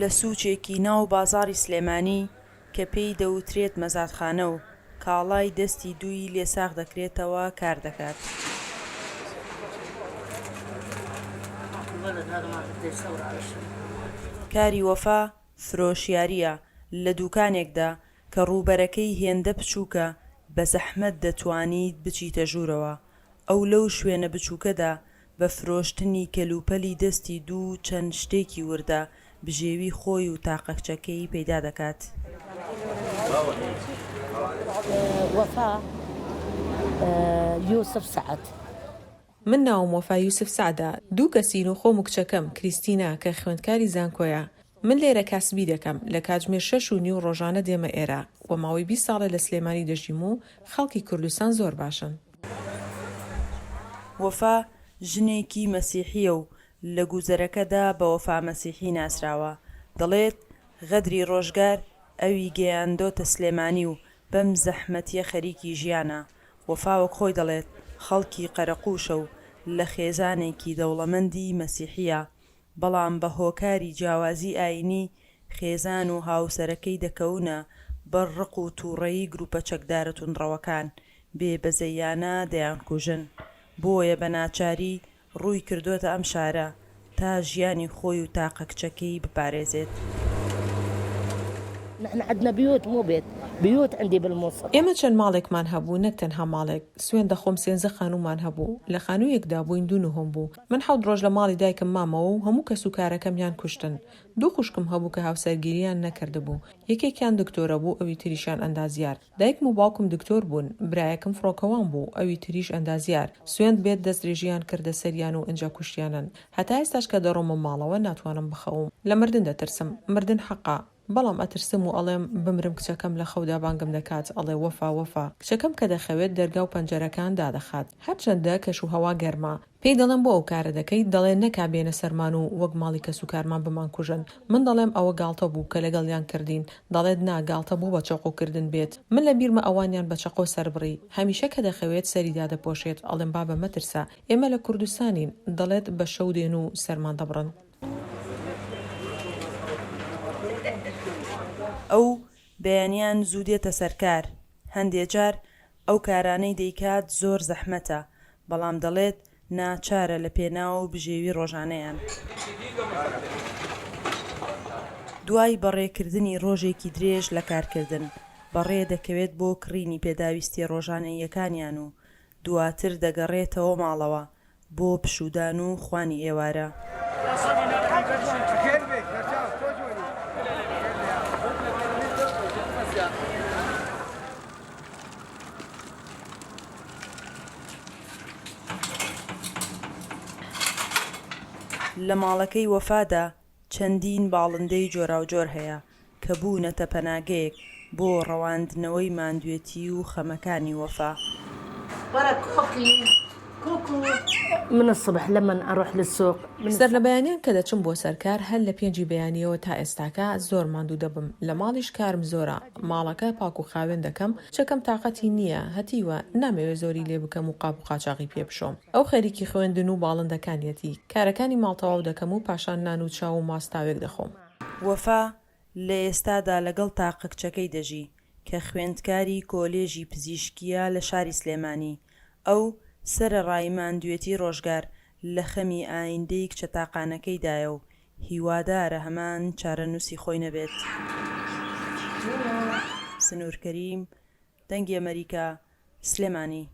لە سووچێکی ناو بازاڕی سلێمانی کە پێی دەوترێت مەزادخانە و کاڵای دەستی دووی لێساغ دەکرێتەوە کار دەکات. کاری وەفا فرۆشیاریە لە دوکانێکدا کە ڕووبەرەکەی هێندە بچووکە بە زەحمەت دەتوانیت بچیتە ژوورەوە. ئەو لەو شوێنە بچووکەدا بە فرۆشتنی کەلوپەلی دەستی دوو چەند شتێکی وردە بژێوی خۆی و تاقە کچەکەی پەیدا دەکات. وەفا یوسف سعد. من ناوم وەفا یوسف سعدە، دوو کەسین و خۆم و کچەکەم کریستینە کە خوێندکاری زانکۆیە. من لێرە کاسبی دەکەم لە کاتژمێر 6:30 ڕۆژانە دێمە ئێرە و ماوەی 20 ساڵە لە سلێمانی دەژیم و خەڵکی کوردستان زۆر باشن. وەفا ژنێکی مەسیحیە و لە گوزەرەکەدا بە وەفا مەسیحی ناسراوە. دەڵێت غەدری ڕۆژگار ئەوی گەیاندۆتە سلێمانی و بەم زەحمەتیە خەریکی ژیانە. وەفا وەک خۆی دەڵێت خەڵکی قەرەقوشە و لە خێزانێکی دەوڵەمەندی مەسیحیە، بەڵام بە هۆکاری جیاوازی ئاینی خێزان و هاوسەرەکەی دەکەونە بەر ڕق و تووڕەیی گروپە چەکدارە توندڕەوەکان بێبەزەیانە دەیانکوژن. بۆیە بە ناچاری ڕووی کردوتە ئەم شارە تا ژیانی خۆی و تاقە کچەکەی بپارێزێت. نحن عندنا بيوت مو بيوت عندي بالموصل. ئێمە چەند ماڵێکمان هەبوو، نەک تەنها ماڵێک. سوێن دەخۆم 13 خانومان هەبوو. لە خانوویەکدا بووین 2 نوهۆم بوو. من 7 ڕۆژ لە ماڵی دایکم مامەوە و هەموو کەس و کارەکەمیان کوشتن. 2 خوشکم هەبوو کە هاوسەرگیریان نەکردبوو. یەکێکیان دکتۆرە بوو، ئەوی تریشان ئەندازیار. دایکم و باوکم دکتۆر بوون. برایەکم فڕۆکەوان بوو، ئەوی تریش ئەندازیار. سوێند بێت دەستدرێژیان کردە سەریان و ئەنجا کوشتیانن. هەتا ئێستاش کە دەڕۆمە ماڵەوە ناتوانم بخەوم. لە مردن دەترسم. مردن حەقا. بەڵام ئەترسم و ئەڵێم بمرم کچەکەم لە خەودا بانگم دەکات ئەڵێ وەفا. کچەکەم کە دەخەوێت دەرگا و پەنجەرەکان دادەخات. هەرچەندە کەش و هەوا گەرما. پێی دەڵێم بۆ ئەو کارە دەکەیت، دەڵێن نەکابێنە سەرمان و وەک ماڵی کەس و کارمان بمان کوژن. من دەڵێم ئەوە گاڵتە بوو کە لەگەڵیان کردین. دەڵێت نا گاڵتە بوو بە چەقۆکردن بێت. من لە بیرمە ئەوانیان بە چەقۆ سەربڕی. هەمیشە کە دەخەوێت سەریدا دەپۆشێت. ئەڵێم بابە مەترسە، ئێمە لە کوردستانین. دەڵێت بە شەو دێن و سەرمان دەبڕن. ئەو بەیانیان زوو دێتە سەرکار. هەندێک جار ئەو کارانەی دەیکات زۆر زەحمەتە، بەڵام دەڵێت ناچارە لە پێناو بژێوی ڕۆژانەیان. دوای بەڕێکردنی ڕۆژێکی درێژ لە کارکردن، بەڕێ دەکەوێت بۆ کڕینی پێداویستی ڕۆژانەیەکانیان و دواتر دەگەڕێتەوە ماڵەوە بۆ پشودان و خوانی ئێوارە. لە ماڵەکەی وەفادا چەندین باڵندەی جۆراوجۆر هەیە کە بوونەتە پەناگەیەک بۆ ڕەواندنەوەی ماندوێتی و خەمەکانی وەفا. من الصبح لما أروح للسوق سەر لە بەیانیان کە دەچم بۆ سەرکار هەر لە 5 بەیانیەوە تا ئێستاکە زۆر ماندوو دەبم. لە ماڵیش کارم زۆرە، ماڵەکە پاک و خاوێن دەکەم، چەکەم تااقەتی نییە، هەتیوە نامەوێت زۆری لێ بکەم و قاپ و قاچاقی پێ بشۆم. ئەو خەریکی خوێندن و باڵندەکانیەتی کارەکانی ماڵتەواو دەکەم و پاشان نان و چاو و ماستاوێک دەخۆم. وەفا لە ئێستادا لەگەڵ تاقە کچەکەی دەژی کە خوێندکاری کۆلێژی پزیشکیە لە شاری سلێمانی. ئەو سەرەڕای ماندوێتی ڕۆژگار لە خەمی ئایندەی کچە تاقانەکەیدایە و هیوادارە هەمان چارەنووسی خۆی نەبێت. سنوور کەریم، دەنگی ئەمریکا، سلێمانی.